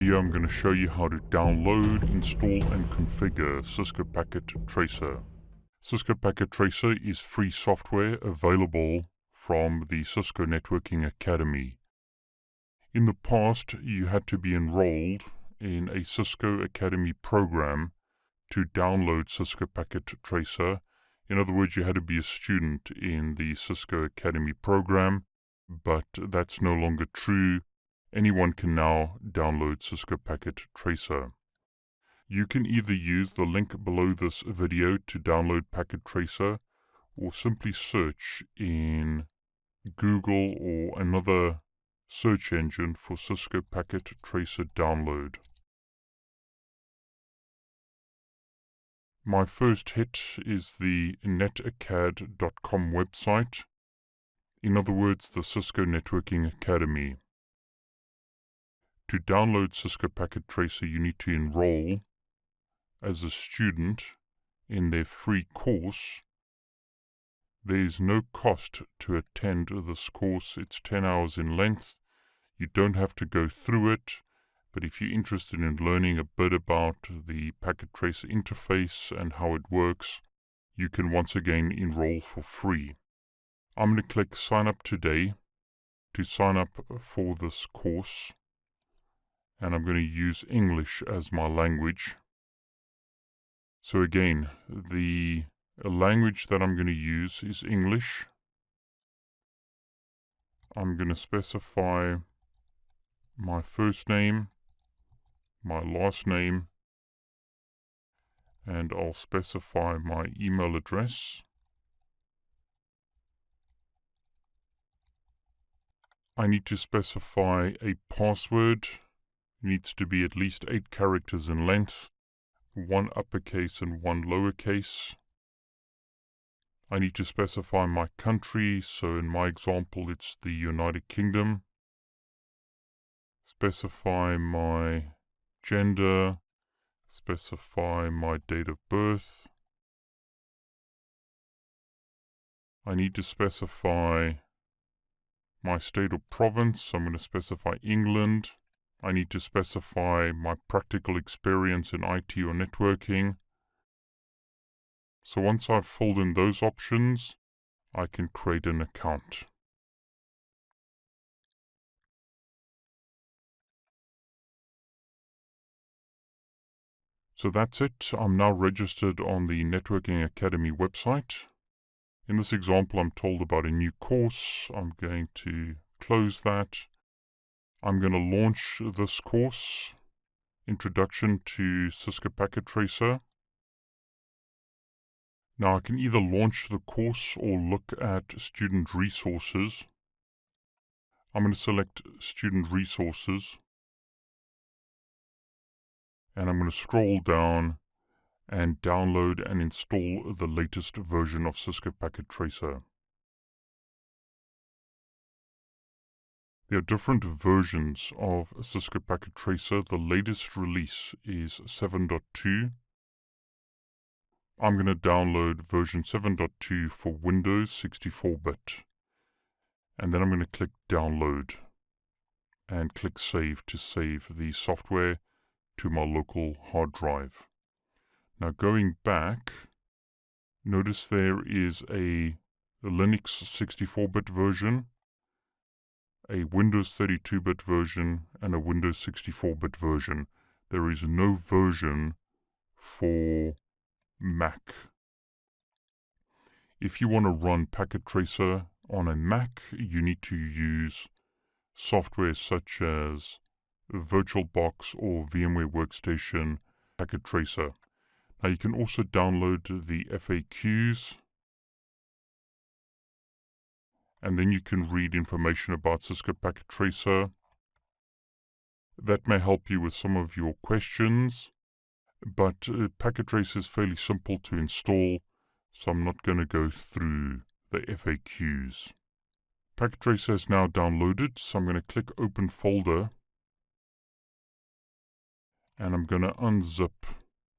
Here I'm going to show you how to download, install and configure Cisco Packet Tracer. Cisco Packet Tracer is free software available from the Cisco Networking Academy. In the past, you had to be enrolled in a Cisco Academy program to download Cisco Packet Tracer. In other words, you had to be a student in the Cisco Academy program, but that's no longer true. Anyone can now download Cisco Packet Tracer. You can either use the link below this video to download Packet Tracer, or simply search in Google or another search engine for Cisco Packet Tracer download. My first hit is the netacad.com website. In other words, the Cisco Networking Academy. To download Cisco Packet Tracer, you need to enroll as a student in their free course. There is no cost to attend this course. It's 10 hours in length. You don't have to go through it, but if you're interested in learning a bit about the Packet Tracer interface and how it works, you can once again enroll for free. I'm going to click Sign Up Today to sign up for this course. And I'm going to use English as my language. So again, the language that I'm going to use is English. I'm going to specify my first name, my last name, and I'll specify my email address. I need to specify a password. It needs to be at least 8 characters in length, 1 uppercase and 1 lowercase. I need to specify my country, so in my example it's the United Kingdom. Specify my gender, specify my date of birth. I need to specify my state or province, so I'm going to specify England. I need to specify my practical experience in IT or networking. So once I've filled in those options, I can create an account. So that's it. I'm now registered on the Networking Academy website. In this example, I'm told about a new course. I'm going to close that. I'm going to launch this course, Introduction to Cisco Packet Tracer. Now I can either launch the course or look at student resources. I'm going to select student resources. And I'm going to scroll down and download and install the latest version of Cisco Packet Tracer. There are different versions of Cisco Packet Tracer. The latest release is 7.2. I'm going to download version 7.2 for Windows 64-bit. And then I'm going to click Download and click Save to save the software to my local hard drive. Now going back, notice there is a Linux 64-bit version, a Windows 32-bit version, and a Windows 64-bit version. There is no version for Mac. If you want to run Packet Tracer on a Mac, you need to use software such as VirtualBox or VMware Workstation Packet Tracer. Now you can also download the FAQs, and then you can read information about Cisco Packet Tracer. That may help you with some of your questions, but Packet Tracer is fairly simple to install, so I'm not going to go through the FAQs. Packet Tracer is now downloaded, so I'm going to click Open Folder, and I'm going to unzip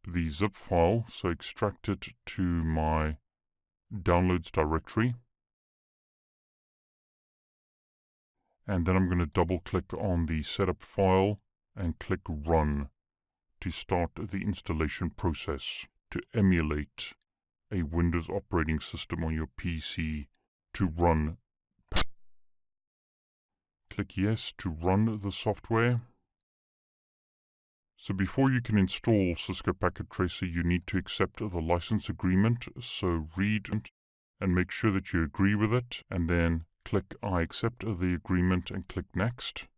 the zip file, so extract it to my Downloads directory. And then I'm going to double click on the setup file and click Run to start the installation process to emulate a Windows operating system on your PC to run. Click Yes to run the software. So before you can install Cisco Packet Tracer, you need to accept the license agreement. So read and make sure that you agree with it, and then click I accept the agreement and click Next.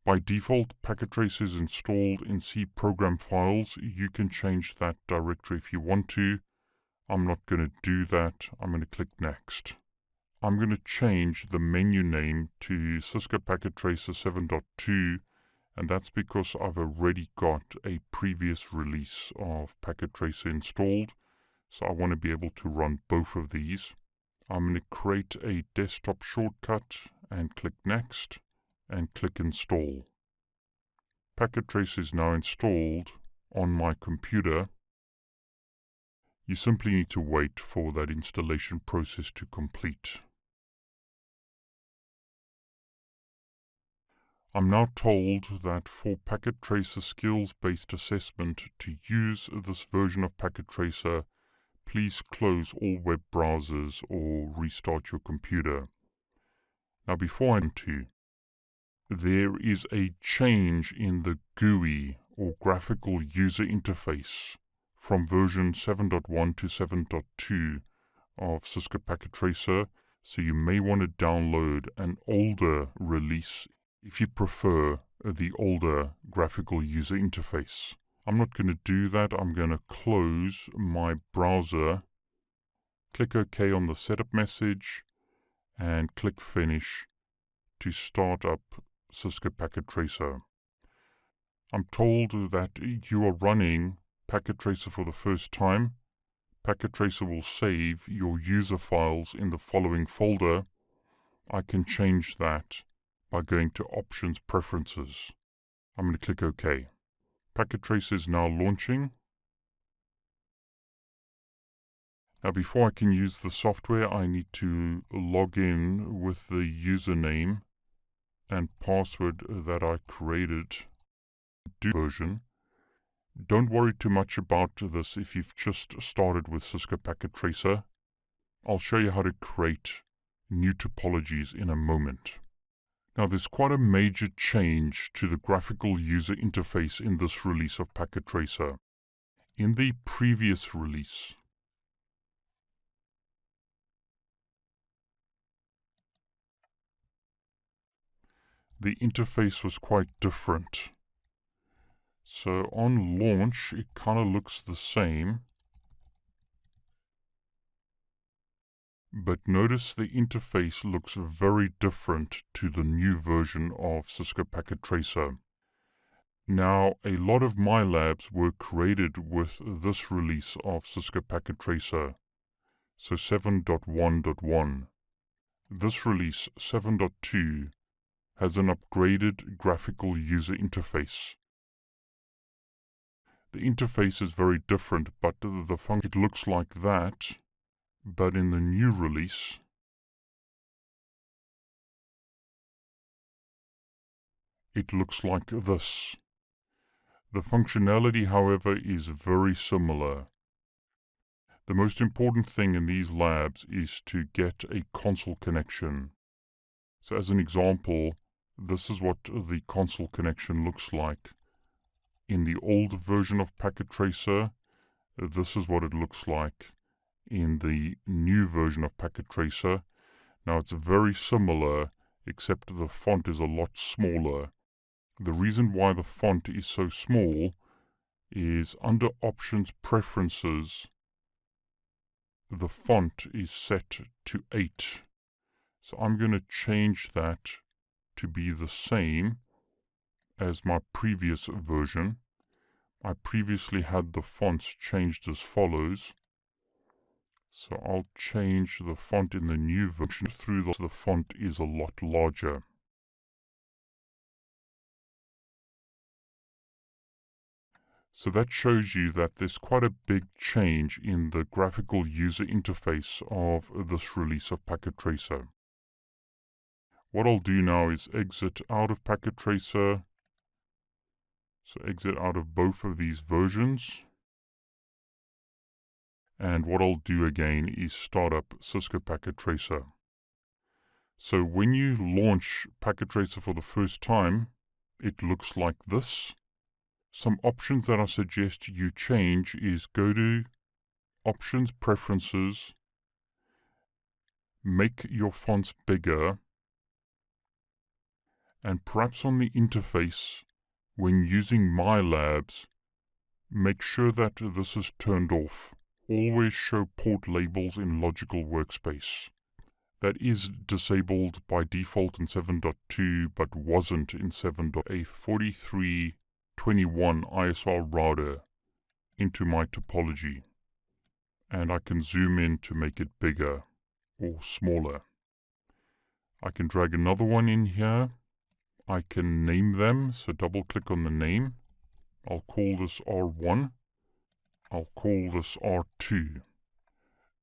By default, Packet Tracer is installed in C program files. You can change that directory if you want to. I'm not going to do that. I'm going to click Next. I'm going to change the menu name to Cisco Packet Tracer 7.2, and that's because I've already got a previous release of Packet Tracer installed, so I want to be able to run both of these. I'm going to create a desktop shortcut and click Next and click Install. Packet Tracer is now installed on my computer. You simply need to wait for that installation process to complete. I'm now told that for Packet Tracer skills-based assessment to use this version of Packet Tracer, please close all web browsers or restart your computer. Now before I do, there is a change in the GUI or graphical user interface from version 7.1 to 7.2 of Cisco Packet Tracer, so you may want to download an older release if you prefer the older graphical user interface. I'm not going to do that. I'm going to close my browser, click OK on the setup message, and click Finish to start up Cisco Packet Tracer. I'm told that you are running Packet Tracer for the first time. Packet Tracer will save your user files in the following folder. I can change that by going to Options Preferences. I'm going to click OK. Packet Tracer is now launching. Now before I can use the software, I need to log in with the username and password that I created. Version. Don't worry too much about this if you've just started with Cisco Packet Tracer. I'll show you how to create new topologies in a moment. Now there's quite a major change to the graphical user interface in this release of Packet Tracer. In the previous release, the interface was quite different. So on launch, it kind of looks the same. But notice the interface looks very different to the new version of Cisco Packet Tracer. Now, a lot of my labs were created with this release of Cisco Packet Tracer, so 7.1.1. This release, 7.2, has an upgraded graphical user interface. The interface is very different, but the function, it looks like that. But in the new release, it looks like this. The functionality, however, is very similar. The most important thing in these labs is to get a console connection. So as an example, this is what the console connection looks like. In the old version of Packet Tracer, this is what it looks like in the new version of Packet Tracer. Now it's very similar, except the font is a lot smaller. The reason why the font is so small is under Options Preferences, the font is set to 8. So I'm going to change that to be the same as my previous version. I previously had the fonts changed as follows. So I'll change the font in the new version through the font is a lot larger. So that shows you that there's quite a big change in the graphical user interface of this release of Packet Tracer. What I'll do now is exit out of Packet Tracer, So exit out of both of these versions. And what I'll do again is start up Cisco Packet Tracer. So when you launch Packet Tracer for the first time, it looks like this. Some options that I suggest you change is go to Options, Preferences, make your fonts bigger, and perhaps on the interface, when using My Labs, make sure that this is turned off. Always show port labels in Logical Workspace. That is disabled by default in 7.2 but wasn't in 7.8. A 4321 ISR router into my topology, and I can zoom in to make it bigger or smaller. I can drag another one in here. I can name them, so double click on the name. I'll call this R1. I'll call this R2.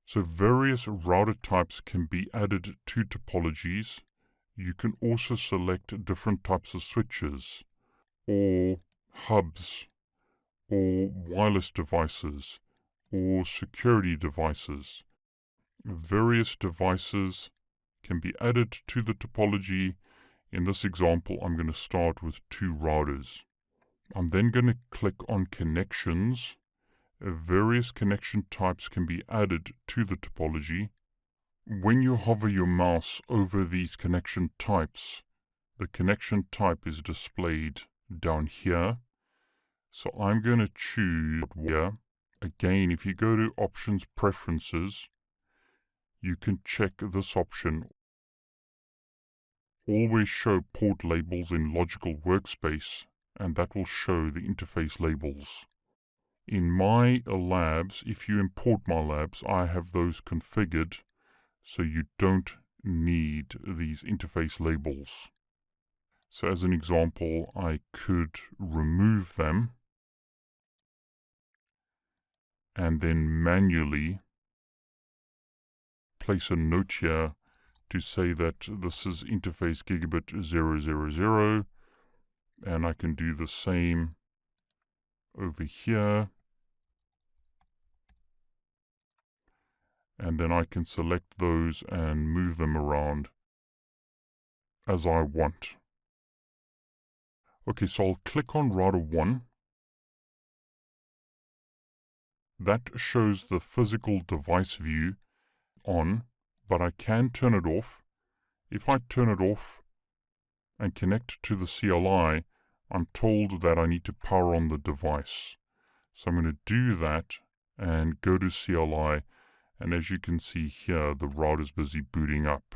So various router types can be added to topologies. You can also select different types of switches, or hubs, or wireless devices, or security devices. Various devices can be added to the topology. In this example, I'm going to start with 2 routers. I'm then going to click on Connections. Various connection types can be added to the topology. When you hover your mouse over these connection types, the connection type is displayed down here. So I'm going to choose here. Again, if you go to Options, Preferences, you can check this option. Always show port labels in Logical Workspace, and that will show the interface labels. In My Labs, if you import My Labs, I have those configured so you don't need these interface labels. So as an example, I could remove them and then manually place a note here to say that this is interface gigabit 000, and I can do the same over here, and then I can select those and move them around as I want. Okay, so I'll click on router 1. That shows the physical device view on, but I can turn it off. If I turn it off and connect to the CLI, I'm told that I need to power on the device. So I'm going to do that and go to CLI, and as you can see here, the router is busy booting up.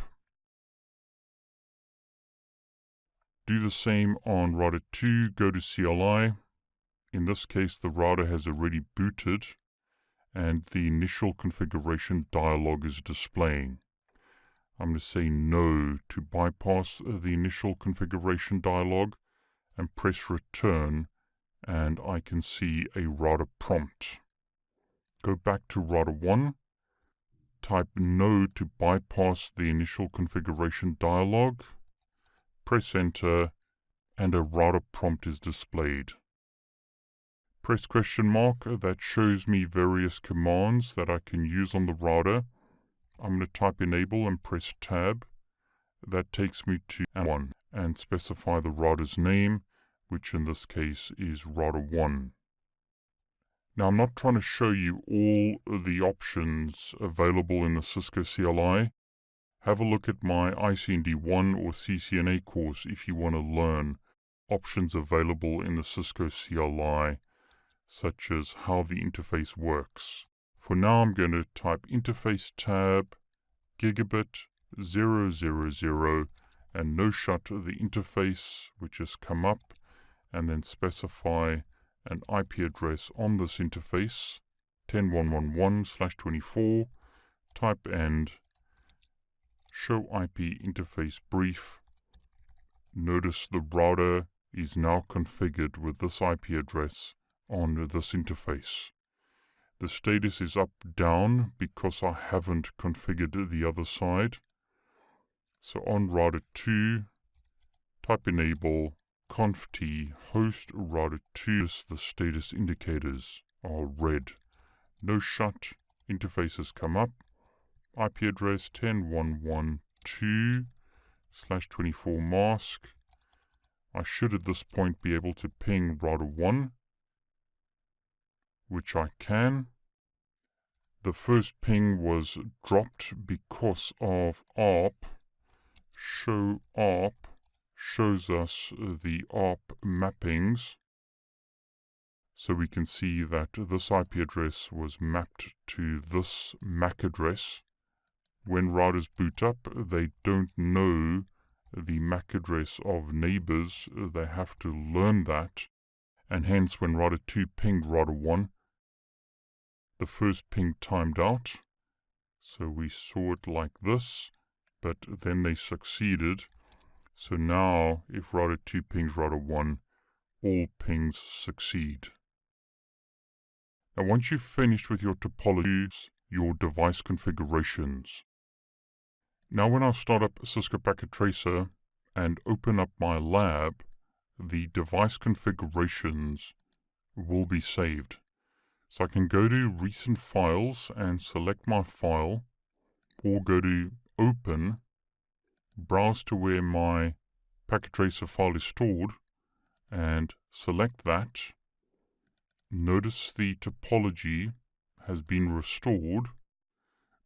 Do the same on router 2, go to CLI. In this case, the router has already booted, and the initial configuration dialog is displaying. I'm going to say no to bypass the initial configuration dialog and press return, and I can see a router prompt. Go back to router 1, type no to bypass the initial configuration dialog, press enter, and a router prompt is displayed. Press question mark, that shows me various commands that I can use on the router. I'm going to type enable and press tab. That takes me to 1 and specify the router's name, which in this case is router 1. Now I'm not trying to show you all the options available in the Cisco CLI. Have a look at my ICND1 or CCNA course if you want to learn options available in the Cisco CLI, such as how the interface works. For now I'm going to type interface tab, gigabit 000, and no shut the interface, which has come up, and then specify an IP address on this interface, 10.1.1/24, type end, show IP interface brief. Notice the router is now configured with this IP address on this interface. The status is up, down, because I haven't configured the other side. So on router 2, type enable conft host router 2. The status indicators are red. No shut. Interfaces come up. IP address 10.1.1.2/24 mask. I should at this point be able to ping router 1, which I can. The first ping was dropped because of ARP. Show ARP shows us the ARP mappings. So we can see that this IP address was mapped to this MAC address. When routers boot up, they don't know the MAC address of neighbors. They have to learn that. And hence, when router 2 pinged router 1, the first ping timed out. So we saw it like this, but then they succeeded. So now, if router 2 pings router 1, all pings succeed. Now once you've finished with your topologies, your device configurations. Now when I start up Cisco Packet Tracer and open up my lab, the device configurations will be saved. So I can go to recent files and select my file, or go to open, browse to where my Packet Tracer file is stored, and select that. Notice the topology has been restored,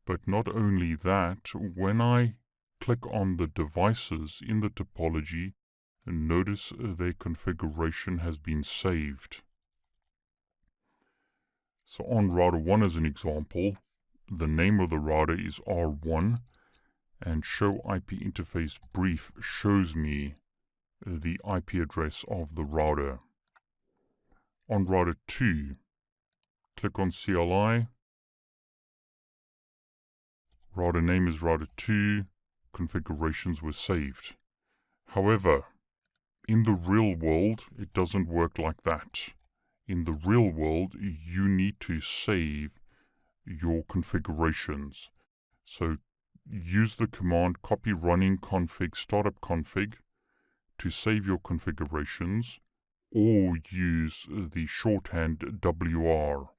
but not only that, when I click on the devices in the topology, notice their configuration has been saved. So on router 1 as an example, the name of the router is R1, and show IP interface brief shows me the IP address of the router. On router 2, click on CLI. Router name is router 2. Configurations were saved. However, in the real world, it doesn't work like that. In the real world, you need to save your configurations. So use the command copy running config startup config to save your configurations, or use the shorthand WR.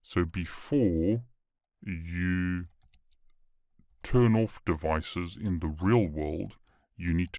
So before you turn off devices in the real world, you need